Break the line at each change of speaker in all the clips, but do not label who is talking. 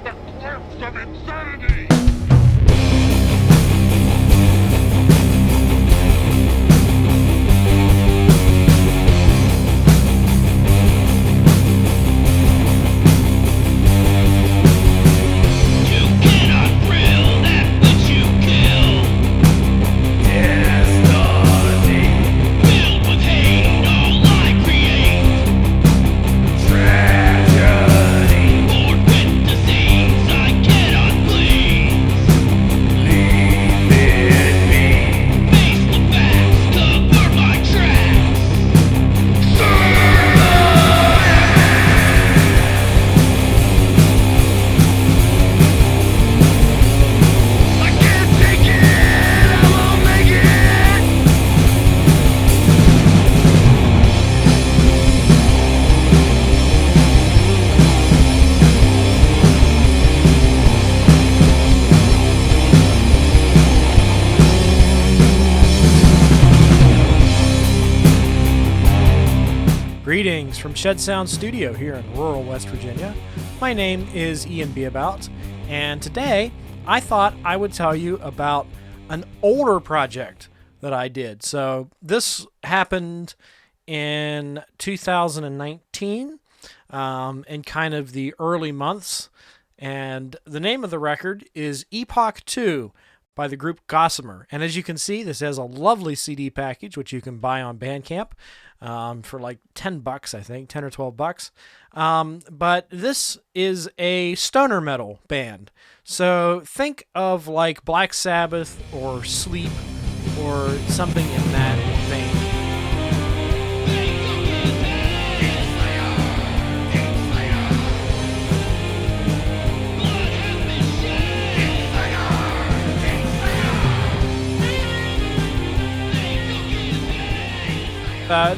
The corpse of insanity!
Greetings from Shed Sound Studio here in rural West Virginia. My name is Ian Beabout, and today I thought I would tell you about an older project that I did. So this happened in 2019, in kind of the early months, and the name of the record is Epoch II by the group GOSSAMER. And as you can see, this has a lovely CD package, which you can buy on Bandcamp for like $10, I think, 10 or $12. But this is a stoner metal band. So think of like Black Sabbath or Sleep or something in that vein.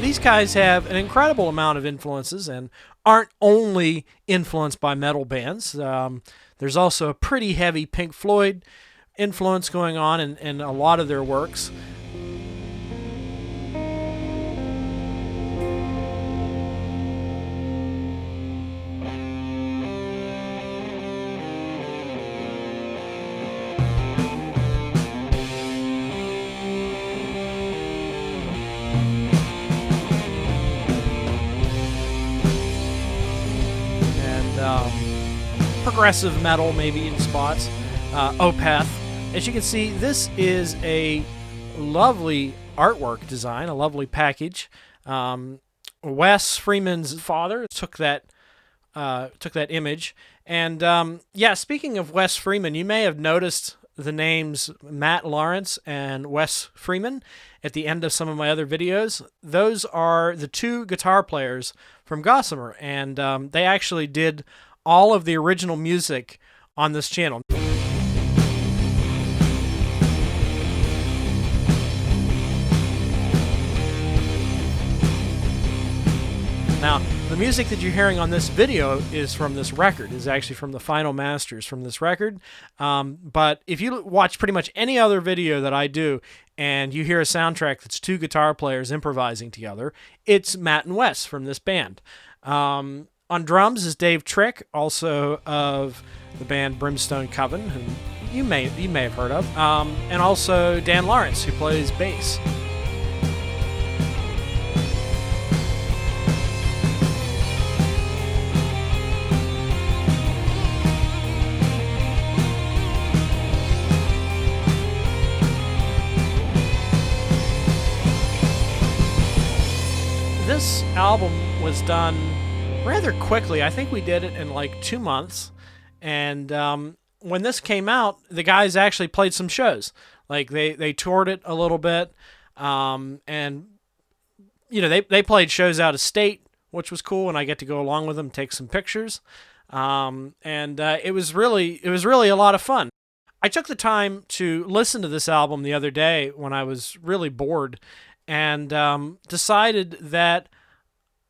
These guys have an incredible amount of influences and aren't only influenced by metal bands. There's also a pretty heavy Pink Floyd influence going on in a lot of their works. Progressive metal maybe in spots. Opeth. As you can see, this is a lovely artwork design, a lovely package. Wes Freeman's father took that image. And yeah, speaking of Wes Freeman, you may have noticed the names Matt Lawrence and Wes Freeman at the end of some of my other videos. Those are the two guitar players from GOSSAMER, and they actually did all of the original music on this channel. Now, the music that you're hearing on this video is from this record, is actually from the final masters from this record. But if you watch pretty much any other video that I do and you hear a soundtrack that's two guitar players improvising together, it's Matt and Wes from this band. On drums is Dave Trick, also of the band Brimstone Coven, who you may have heard of, and also Dan Lawrence, who plays bass. This album was done rather quickly. I think we did it in like 2 months. And when this came out, the guys actually played some shows. Like they toured it a little bit. And you know, they played shows out of state, which was cool, and I get to go along with them, take some pictures. It was really a lot of fun. I took the time to listen to this album the other day when I was really bored, and decided that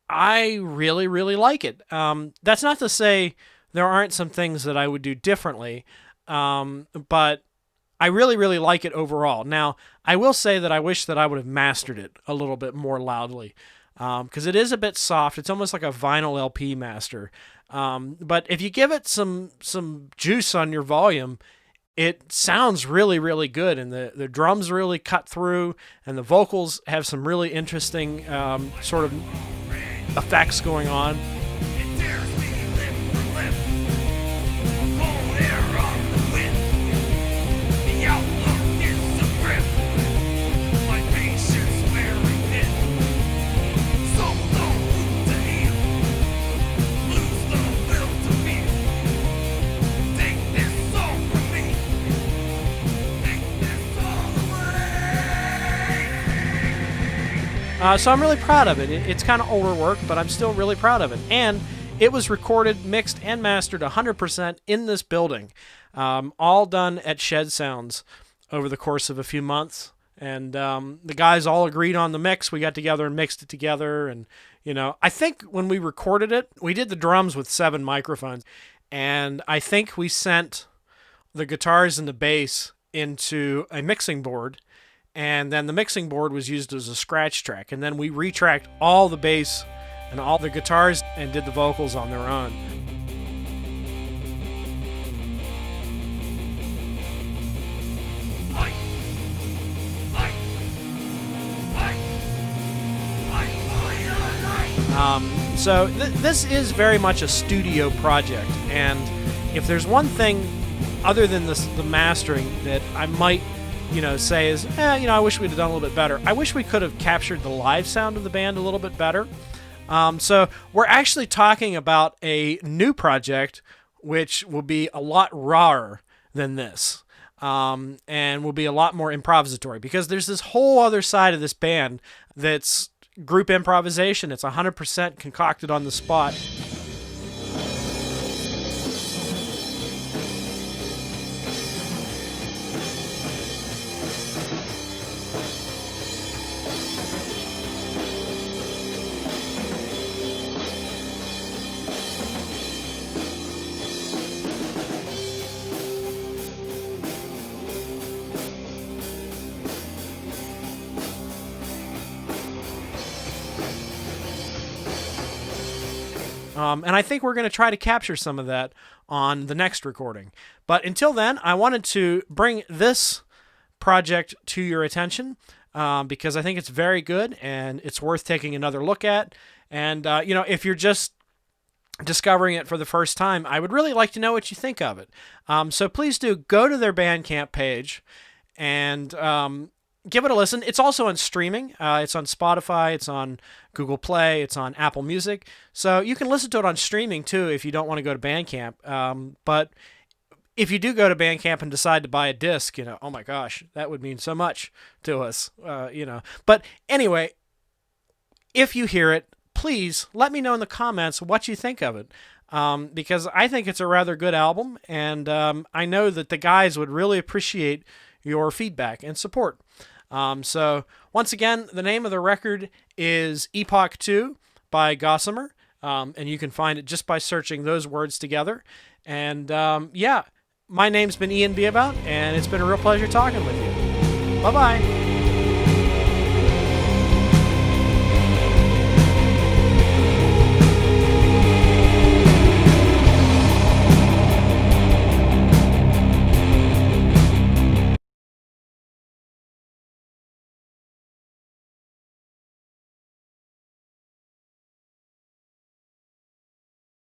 I really, really like it. That's not to say there aren't some things that I would do differently, but I really, really like it overall. Now, I will say that I wish that I would have mastered it a little bit more loudly. because it is a bit soft. It's almost like a vinyl LP master. But if you give it some juice on your volume, it sounds really, really good, and the drums really cut through, and the vocals have some really interesting sort of effects going on. So I'm really proud of it. It's kind of older work, but I'm still really proud of it. And it was recorded, mixed, and mastered 100% in this building, all done at Shed Sounds over the course of a few months. And the guys all agreed on the mix. We got together and mixed it together. And, I think when we recorded it, we did the drums with 7 microphones. And I think we sent the guitars and the bass into a mixing board. And then the mixing board was used as a scratch track. And then we retracked all the bass and all the guitars and did the vocals on their own. So this is very much a studio project. And if there's one thing other than the mastering that I might say is, I wish we'd have done a little bit better. I wish we could have captured the live sound of the band a little bit better. So we're actually talking about a new project, which will be a lot rawer than this, and will be a lot more improvisatory, because there's this whole other side of this band that's group improvisation. It's 100% concocted on the spot. And I think we're going to try to capture some of that on the next recording. But until then, I wanted to bring this project to your attention because I think it's very good and it's worth taking another look at. And, if you're just discovering it for the first time, I would really like to know what you think of it. So please do go to their Bandcamp page and give it a listen. It's also on streaming. It's on Spotify. It's on Google Play. It's on Apple Music. So you can listen to it on streaming too if you don't want to go to Bandcamp. But if you do go to Bandcamp and decide to buy a disc, oh my gosh, that would mean so much to us, But anyway, if you hear it, please let me know in the comments what you think of it. Because I think it's a rather good album, and I know that the guys would really appreciate your feedback and support. So once again, the name of the record is Epoch II by GOSSAMER, and you can find it just by searching those words together. And my name's been Ian Beabout, and it's been a real pleasure talking with you. Bye-bye.